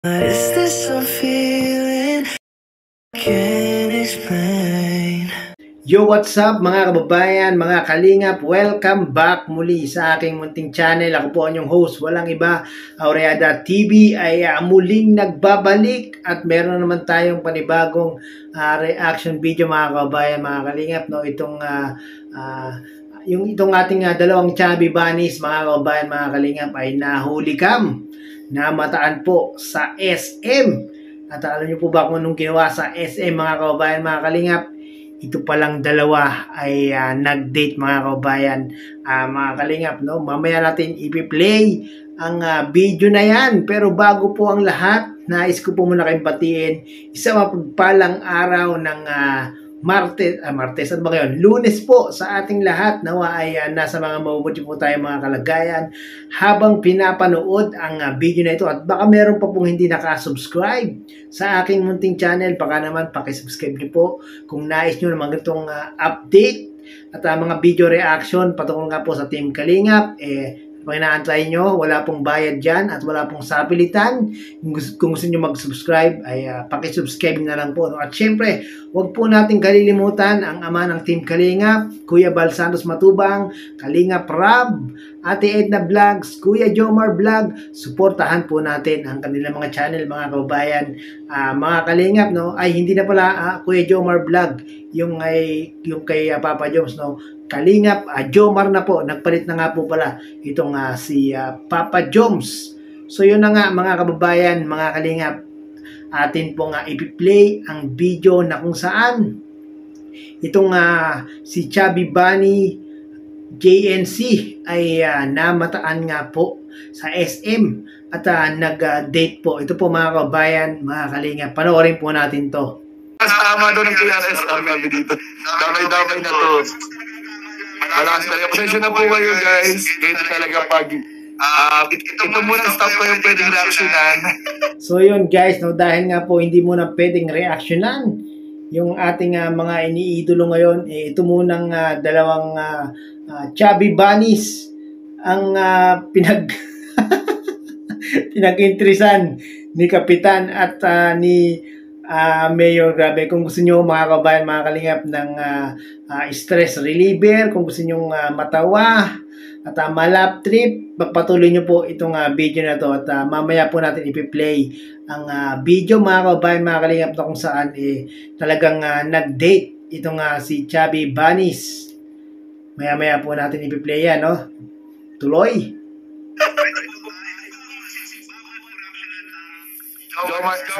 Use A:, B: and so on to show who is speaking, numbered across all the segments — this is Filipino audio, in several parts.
A: What is this I'm feeling? Can't explain.
B: Yo, what's up mga kababayan, mga kalingap? Welcome back muli sa aking munting channel. Ako po ang inyong host, walang iba, Aureada TV ay muling nagbabalik at meron naman tayong panibagong reaction video mga kababayan, mga kalingap. No? Itong ating dalawang chubby bunnies mga kababayan, mga kalingap ay nahuli cam, namataan po sa SM. At alam niyo po ba kung anong ginawa sa SM mga kababayan, mga kalingap? Ito palang dalawa ay nag-date mga kababayan, mga kalingap. No? Mamaya natin i-play ang video na yan. Pero bago po ang lahat, nais ko po muna kayong batiin isang mapagpalang araw ng Martes, ano ba ngayon? Lunes po sa ating lahat. Nawa ay nasa mga mabubuti po tayo mga kalagayan habang pinapanood ang video na ito. At baka meron pa pong hindi nakasubscribe sa aking munting channel. Baka naman pakisubscribe niyo po kung nais nyo naman itong update at mga video reaction patungkol nga po sa Team Kalingap. Pag inaantay nyo, wala pong bayad dyan at wala pong sapilitan. Kung gusto nyo mag-subscribe, ay pakisubscribe na lang po. No? At syempre, huwag po natin kalilimutan ang ama ng Team Kalingap, Kuya Bal Santos Matubang, Kalingap Rab, Ate Edna Vlogs, Kuya Jomar Vlog. Suportahan po natin ang kanilang mga channel, mga kababayan. Mga Kalingap, no? Ay, hindi na pala Kuya Jomar Vlog, yung kay Papa Joms, no? Kalingap, Jomar na po. Nagpalit na nga po pala itong si Papa Joms. So yun na nga mga kababayan, mga kalingap. Atin po nga ipi-play ang video na kung saan itong si Chubby Bunny JNC ay namataan nga po sa SM at nag-date po. Ito po mga kababayan, mga kalingap. Panoorin po natin to.
C: Kasama doon ng KRS kami dito. Damay-damay na to. Malakas talaga. Pasensya na po kayo guys. Ganito talaga pag ito muna stop ko yung pwedeng reaksyonan.
B: So yun guys, no, dahil nga po hindi muna pwedeng reaksyonan yung ating mga iniidolo ngayon, ito munang dalawang chubby bunnies ang pinag-intrisan ni Kapitan at ni Mayor. Grabe, kung gusto nyo mga kabayan, mga kalingap ng stress reliever, kung gusto nyo matawa at malap trip, pagpatuloy nyo po itong video na to at mamaya po natin ipi-play ang video mga kabayan, mga kalingap, na kung saan talagang nag-date itong si Chubby Bunnies. Maya po natin ipi-play yan, no? Tuloy!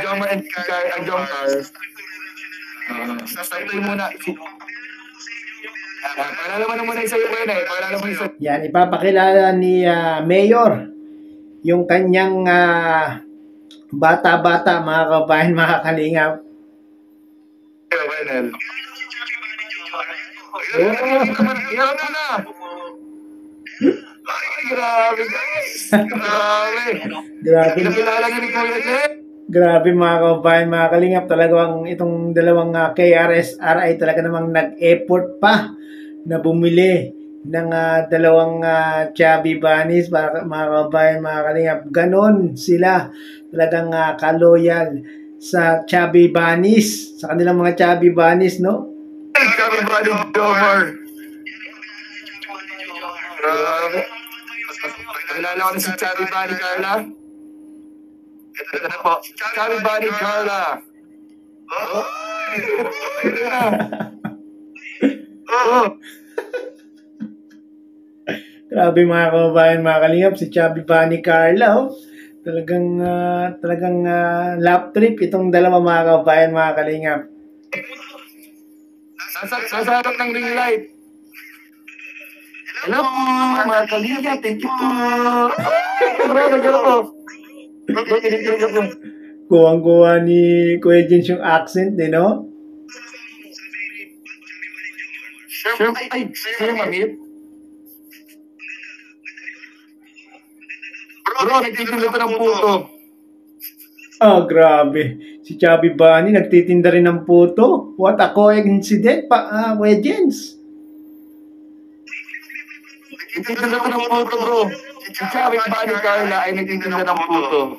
C: Jomar and Kikay, ang Jomar. Sasaytoy muna. Paalala mo na muna isa yung muna Paalala mo isa.
B: Yan, ipapakilala ni Mayor yung kanyang bata-bata, mga kabayan, mga kalingap.
C: Well. Yan mo na. Ay, grabe guys.
B: Grabe.
C: Pinakilala niyo ni Kuya Jen.
B: Grabe mga kabayan, mga kalingap, talagang itong dalawang KRSR ay talaga namang nag-effort pa na bumili ng dalawang chubby bunnies, mga kabayan, mga kalingap. Ganon sila talagang kaloyal sa chubby bunnies, sa kanilang mga chubby bunnies, no?
C: Chubby bunny Jomar. Grabe. Pakilala ko na si Chubby Bunny Carla. Ito na po. Chubby Bunny Carla.
B: Grabe mga kababayan, mga kalingap, si Chubby Bunny Carla, oh. Talagang lap trip itong dalawa mga kababayan, mga kalingap.
C: Nasa harap ng ring light. Hello mga kalingap, thank you po.
B: Kuwang-kuwa ni Kuya Jens yung accent, no?
C: Sure, sure, mamit. Bro, nagtitinda ito ng puto.
B: Grabe. Si Chubby Bunny nagtitinda rin ng puto. What a coincidence, Kuya Jens.
C: Nagtitinda ito ng puto, bro. Si Chubby Bunny Carla ay nagtitinda ng puto.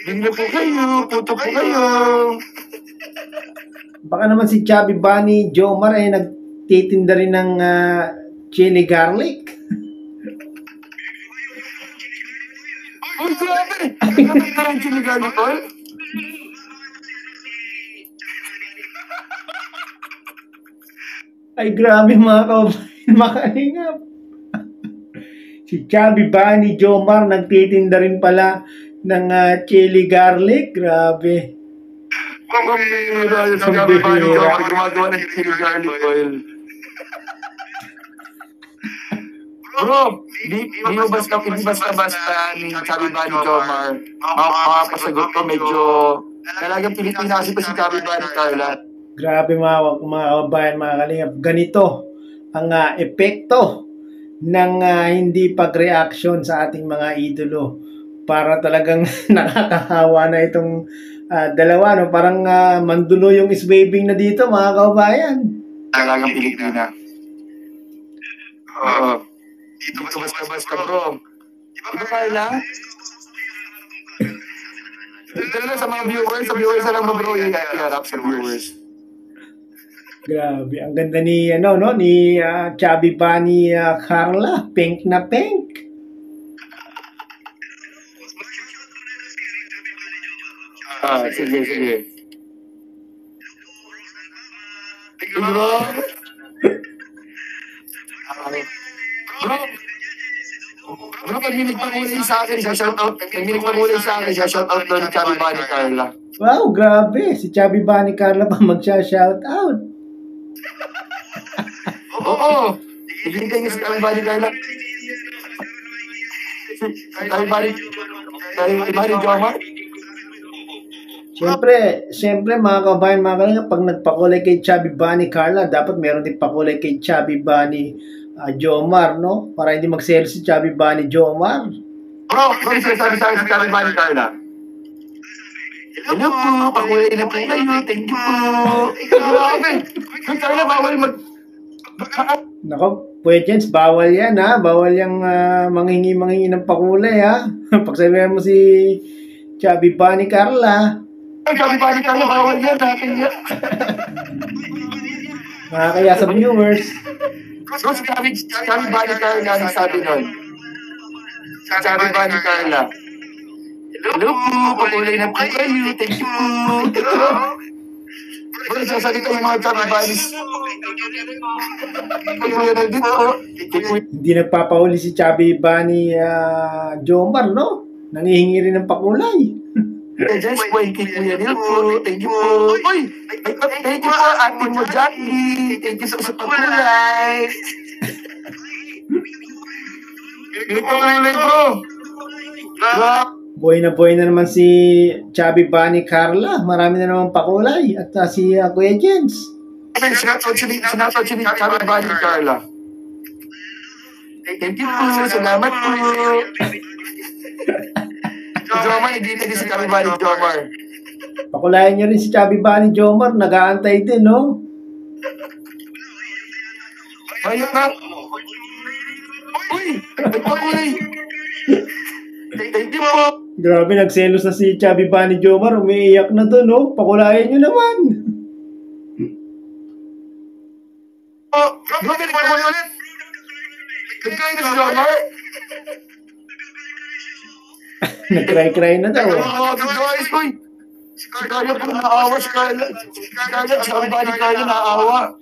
C: Hindi po kayo, puto po kayo.
B: Baka naman si Chubby Bunny Jomar ay nagtitinda rin ng chili garlic.
C: Uy, grabe! Grabe ka rin chili garlic oil?
B: Ay grabe mga kaubayan, makalingap. Si Chubby Bunny Jomar nagtitinda rin pala ng chili garlic. Grabe.
C: Pambira yun sa Chubby Bunny Jomar, gumagawa ng chili garlic oil. Bro, hindi basta ni Chubby Bunny Jomar. Makapasagot ko medyo talagang Pilipina kasi pa si Chubby Bunny Carla.
B: Grabe mga kababayan, mga kalingap. Ganito ang epekto ng hindi pag-reaction sa ating mga idolo. Para talagang nakakahawa na itong dalawa. No? Parang mandulo yung is-waving na dito mga kababayan.
C: Talagang Pilipina. Oo. Dito basta bro. Diba Carla? Ito na sa mga viewers. Sa viewers na lang mo bro. I-harap sa viewers.
B: Grabe, ang ganda ni ni Chubby Bunny Carla, pink na pink.
C: Sige. Bro, pag may nagpangulay sa akin, shoutout. Pag may nagpangulay sa akin, shoutout doon ni Chubby Bunny Carla.
B: Wow, grabe. Si Chubby Bunny Carla pa magsha-shoutout.
C: Oo. Ibigay niya si Chubby Bunny Carla. Chubby Bunny Jomar.
B: Siyempre mga kabayan, mga kalingap, pag nagpakulay kay Chubby Bunny Carla, dapat meron din pakulay kay Chubby Bunny Jomar, no? Para hindi magselo si Chubby Bunny Jomar.
C: Bro, sabi sa akin si Chubby Bunny Carla. Hello po, pakulay na po kayo. Thank you po. Grabe. Kung Carla, bawal
B: Nako, Pwedens, bawal yan ha. Bawal yung manghingi ng pakulay ha. Pagsabihan mo si Chubby Bunny Carla.
C: Chubby Bunny Carla, bawal yan.
B: Nakakaya sa viewers.
C: So, si Chubby Bunny Carla ang sabi nun. Chubby Bunny Carla. Hello po, pakulay na po kayo. Thank you po. Bro, sasalita yung mga Chubby Bunnies.
B: Hindi nagpapahuli si Chubby Bunny Jomar, no? Nangihingi rin ng pakulay.
C: Just wait kay Kuya Neil po. Thank you po. Uy! Thank you po, ate mo, Jackie. Thank you sa pakulay. Ganito kulay, bro.
B: Buhay na naman si Chubby Bunny Carla. Marami na naman pakulay. At si Kuya Jens.
C: Sinatod siya ni Chubby Bunny Carla. Thank you po. Salamat po. Jomar, hindi na si Chubby Bunny Jomar.
B: Pakulayan niyo rin si Chubby Bunny Jomar. Nag-aantay din, no?
C: Ayun na. Uy! Nagpakulay. Thank you po.
B: Grabe, nagselos na si Chubby Bunny Jomar. Umiiyak na to, no? Pakulayan niyo naman.
C: Oh, grabe, nagpakulay ulit. Nagkain na si Jomar.
B: Nag-cry-cry na daw.
C: Oh, guys, uy. Si Carla po naawa. Si Carla, Chubby Bunny Carla naawa.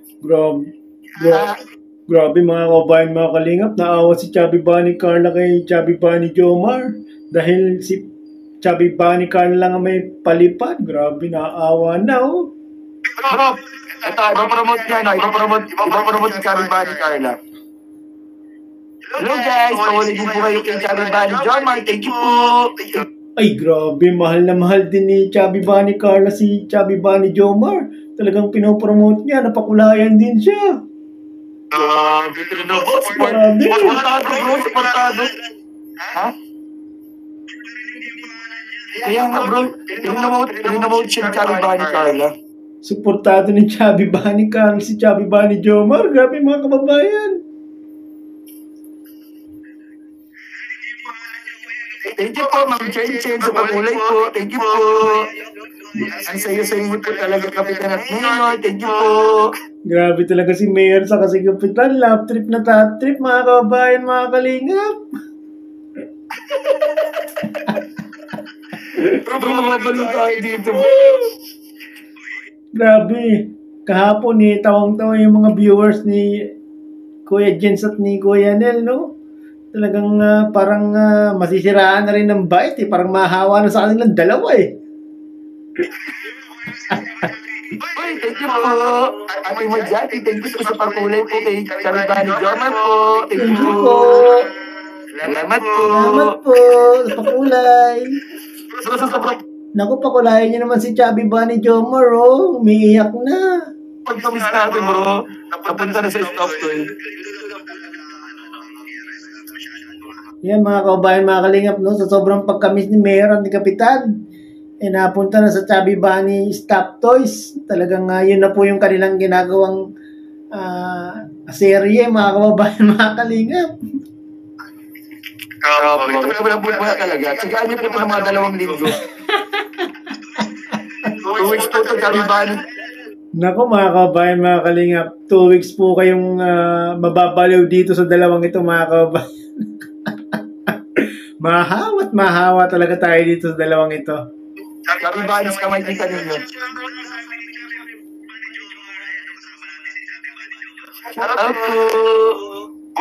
B: Grabe mga kabayan, mga kalingap. Naawa si Chubby Bunny Carla kay Chubby Bunny Jomar. Dahil si Chubby Bunny Carla lang ang may palipad. Grabe, naawa na, oh.
C: Bro, ito, ipapromote niya, no? Ipapromote si Chubby Bunny Carla. Hello guys, pawali din po kayo kay Chubby Bunny Jomar. Thank you po.
B: Ay, grabe, mahal na mahal din ni Chubby Bunny Carla si Chubby Bunny Jomar. Talagang pinopromote niya, napakulayan din siya.
C: Dito na po, supportado bro, supportado. Ha? Kaya nga bro, pinopromote siya ni Chubby Bunny Carla.
B: Suportado ni Chubby Bunny Carla si Chubby Bunny Jomar. Grabe mga kababayan.
C: Thank you po, Ma'am Chen Chen, sa pagulay po. Thank you po. Ang sayo-sayo po talaga, Kapitan at Mayor. Thank you po.
B: Grabe talaga si Mayor sa kasi Kapitan. Love trip na top trip, mga kabayan, mga kalingap.
C: Pero mga balong tayo dito.
B: Grabe. Kahapon tawang-tawa yung mga viewers ni Kuya Jens at ni Kuya Nel, no? Talagang parang masisiraan na rin ng bait, Parang mahawa na sa kanilang dalawa,
C: Uy, thank you po. Ate Majati, thank you po sa pagkulay po kay Karibani Jomar po. Thank you po. Salamat po.
B: Salamat po sa pakulay. Naku, pakulayan niyo naman si Chubby Bunny Jomar, Umiiyak na.
C: Pagkamis natin, bro. Napunta na sa stop toy.
B: Yan, mga kaubayan, mga kalingap, no? Sa sobrang pagkamis ni Mayor at ni Kapitan, napunta na sa Chubby Bunny Stop Toys. Talagang yun na po yung kanilang ginagawang serye, mga kaubayan, mga kalingap.
C: Ito na po talaga. Sigaan niyo po ng mga 2 linggo. 2 weeks po ito, Karibani.
B: Nako, mga kaubayan, mga kalingap, 2 weeks po kayong mababaliw dito sa dalawang ito, mga kaubayan. Mahawa talaga tayo dito sa dalawang ito.
C: Karibani, kamay kita ninyo.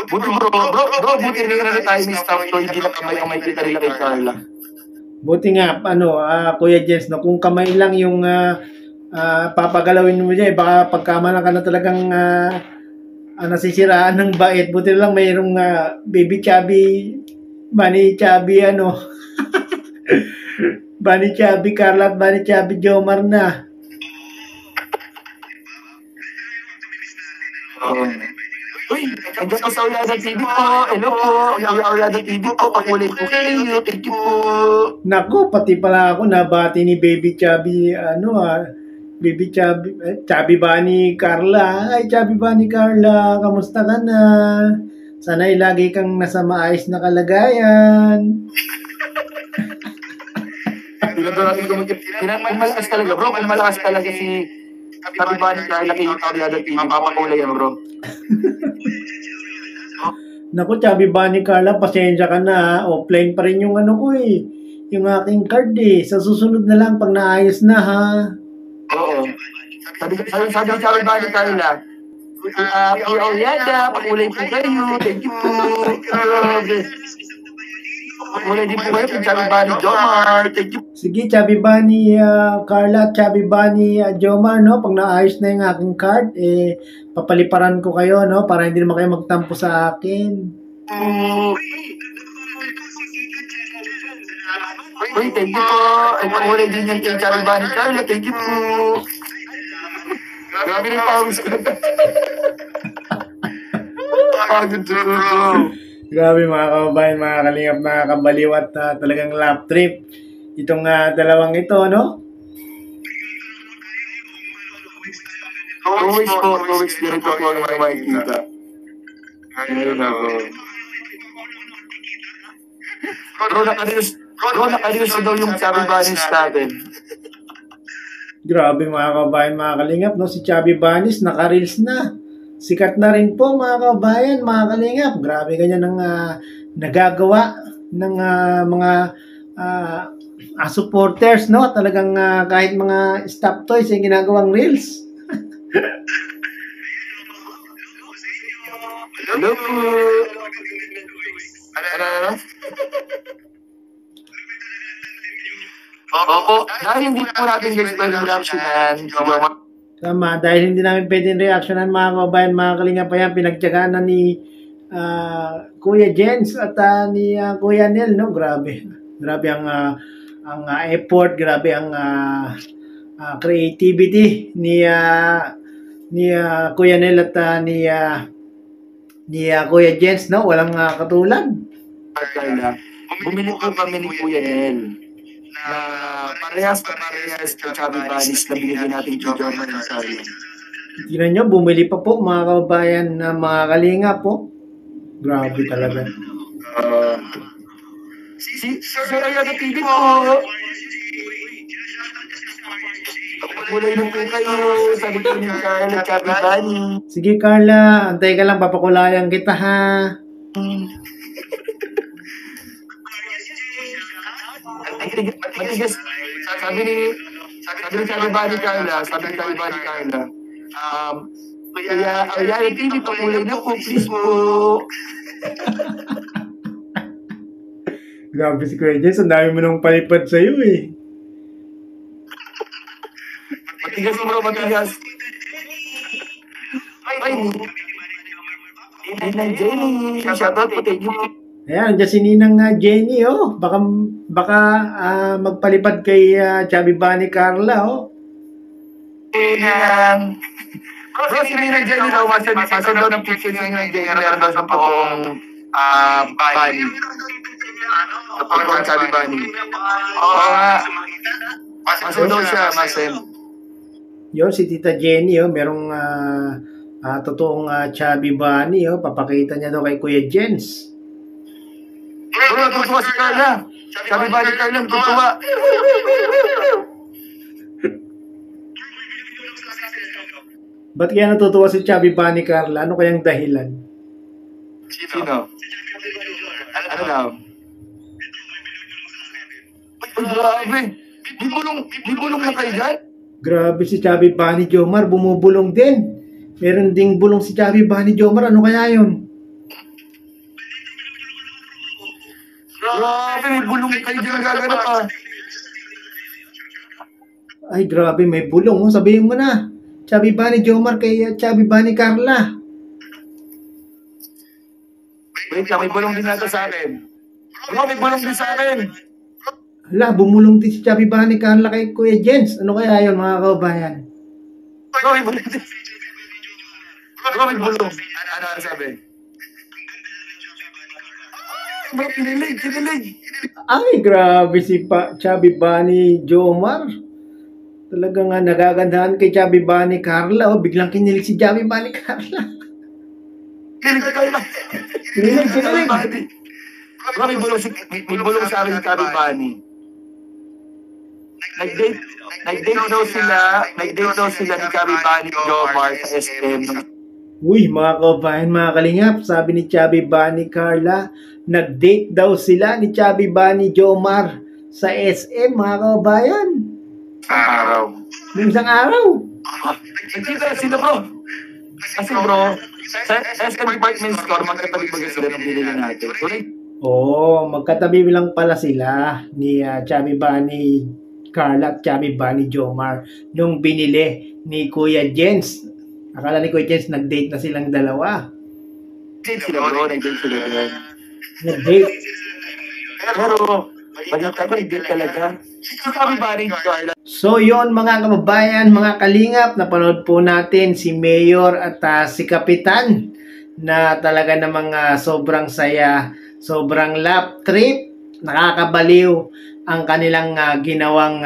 C: Buti bro, buti rin na tayo ni staff to, hindi na kamay kita nila kay Carla.
B: Buti nga, Kuya Jens, no, kung kamay lang yung papagalawin mo dyan, baka pagkamalan ka na talagang nasisiraan ng bait. Buti lang mayroong baby Chubby, Bunny Chubby, Bunny Chubby Carla at Bunny Chubby Jomar na.
C: Uy, andyan po sa Aulada TV po. Hello po, Aulada TV po. Pakulay po kayo. Thank you po.
B: Naku, pati pala ako nabati ni baby Chubby, baby Chubby Bunny Carla. Ay, Chubby Bunny Carla, kamusta ka na? Sana'y lagi kang nasa maayos na kalagayan.
C: Kung malakas talaga, bro. Kung malakas talaga si Chubby Bunny Carla kay Aulada TV, mapapakulay yan, bro.
B: Naku, Chubby Bunny Carla, pasensya ka na. Offline pa rin yung ko yung aking card Sa susunod na lang pag naayos na, ha?
C: Oo. Sabi ni Chubby Bunny Carla, Kuya Aulada, pakulay po kayo. Thank you po. Pakulay din po kayo kay Chubby Bunny Jomar. Thank you.
B: Sige, Chubby Bunny Carla, Chubby Bunny Jomar, no? Pag naayos na yung aking card, papaliparan ko kayo, no? Para hindi naman kayo magtampo sa akin.
C: Uy, thank you po. Ay, pakulay din yan kay Chubby Bunny Carla. Thank you po. Grabe rin pawis ko.
B: Grabe, mga kababayan, mga kalingap, nakakabaliw at talagang lap trip. Itong dalawang ito, no?
C: 2 weeks po, 2 weeks din ito po ang makikita. Ayun ako. Bro, nakalinis na daw yung Chubby Bunnies natin.
B: Grabe, mga kababayan, mga kalingap, no? Si Chubby Bunnies naka-reels na. Sikat na rin po, mga kababayan, mga kalingap. Grabe ganyan ang nagagawa ng mga supporters, no? Talagang kahit mga stop toys ay ginagawang reels.
C: Hello po. Ano? Opo, dahil hindi po natin guys pwedeng reactionan.
B: Tama, dahil hindi namin pwedeng reactionan, mga kababayan, mga kalingap, pa yan, pinagtyagaan na ni Kuya Jens at ni Kuya Nel, no? Grabe ang effort, grabe ang creativity ni Kuya Nel at ni Kuya Jens, no? Walang katulad.
C: Bumili po kami ni Kuya Nel na parehas kay Chubby Bunnies na binili natin kay Jomar and Carla.
B: Tingnan nyo, bumili pa po, mga kababayan, na mga kalinga po. Grabe talaga.
C: Sir Ayaga TV po. Kulay na po kayo. Sabi ko ni Carla Chapibani.
B: Sige Carla, antay ka lang, papakulayan kita ha.
C: Matigas. Sabi ni Chapibani Carla. Kaya Ayaga TV po, kulay na po. Please po.
B: Grabe si Kuya Jens, ang dami mo nang palipad sa'yo eh.
C: Matigas bro, matigas. Ay, Ninang Jenny. Shoutout po, thank you.
B: Ayan, dyan si Ninang Jenny oh. Baka magpalipad kay Chubby Bunny Carla oh.
C: Ninang. Bro, si Ninang Jenny daw, masan daw ng picture niya ng Jenny. Meron daw sa poong Bunny. Sa poong Chubby Bunny. Oo nga. Masan daw siya, masan.
B: Yun, si Tita Jenny oh, merong totoong Chubby Bunny oh. Papakita niya daw kay Kuya Jens.
C: Bro, natutuwa si Carla. Chubby Bunny Carla, natutuwa.
B: Ba't kaya natutuwa si Chubby Bunny Carla? Ano kayang dahilan?
C: Sino? Ano daw? Ay, grabe. Di bulong na kayo dyan?
B: Grabe si Chubby Bunny Jomar, bumubulong din. Meron ding bulong si Chubby Bunny Jomar, ano kaya yun?
C: Grabe, may bulong kayo dyan gaganap ah.
B: Ay grabe, may bulong oh. Sabihin mo na. Chubby Bunny Jomar kay Chubby Bunny Carla.
C: Wait lang, may bulong din nato sa akin. Bro, may bulong din sa akin.
B: Hala, bumulong din si Chubby Bunny Carla kay Kuya Jens. Ano kaya yun mga kaubayan?
C: Bro, may bulong din. Bro, may bulong. Ano sabi? Bro, kinilig.
B: Ay, grabe si Chubby Bunny Jomar. Talagang nagagandahan kay Chubby Bunny Carla. Oh, biglang kinilig si Chubby Bunny Carla.
C: Kinilig ka kayo lang. Kinilig. Bro, may bulong sa akin si Chubby Bunny. Nag-date daw sila ni Chubby Bunny Jomar sa SM.
B: Uy, mga kaubayan, mga kalingap, sabi ni Chubby Bunny Carla, nag-date daw sila ni Chubby Bunny Jomar sa SM, mga kaubayan.
C: Araw.
B: Nung isang araw.
C: Nagkita sila bro. Kasi bro, sa SM Department Store, magkatabi ba sila ng binili natin?
B: Oo, magkatabi lang pala sila ni Chubby Bunny Carla at Chubby Bunny Jomar nung binili ni Kuya Jens. Akala ni Kuya Jens nag-date na silang dalawa.
C: Nag-date sila bro, nag-date sila bro.
B: Nag-date.
C: Pero, balita ko, nag-date talaga. Chubby Bunny Carla.
B: So yon mga kababayan, mga kalingap, napanood po natin si Mayor at si Kapitan na talaga namang sobrang saya, sobrang lap trip, nakakabaliw ang kanilang ginawang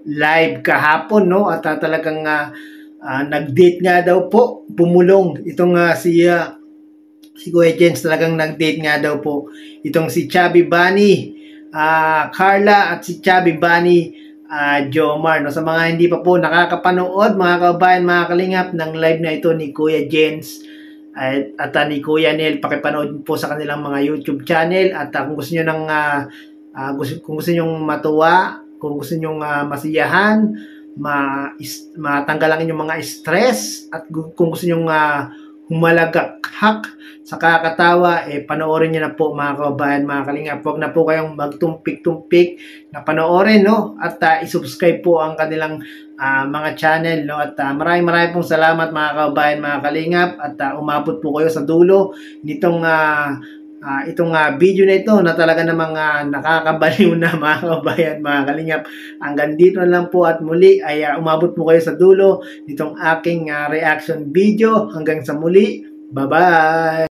B: live kahapon, no? At talagang nag-date nga daw po, pumulong itong si Kuya Jens, talagang nag-date nga daw po itong si Chubby Bunny Carla at si Chubby Bunny Jomar, no? Sa mga hindi pa po nakakapanood, mga kabayan, mga kalingap, ng live na ito ni Kuya Jens at ni Kuya Nel, pakipanood po sa kanilang mga YouTube channel. At kung gusto niyo ng kung gusto niyo matuwa, kung gusto niyo masiyahan, matanggal ang inyong mga stress, at kung gusto niyo humalagak sa kakatawa, panoorin niyo na po mga kabayan, mga kalingap. Huwag na po kayong magtumpik-tumpik na panoorin, no? At isubscribe po ang kanilang mga channel, no? At maraming pong salamat mga kabayan, mga kalingap, at umabot po kayo sa dulo nitong itong video na ito na talaga namang nakakabaliw na mga kabayan, mga kalingap. Hanggang dito na lang po, at muli ay umabot po kayo sa dulo nitong aking reaction video. Hanggang sa muli, bye-bye!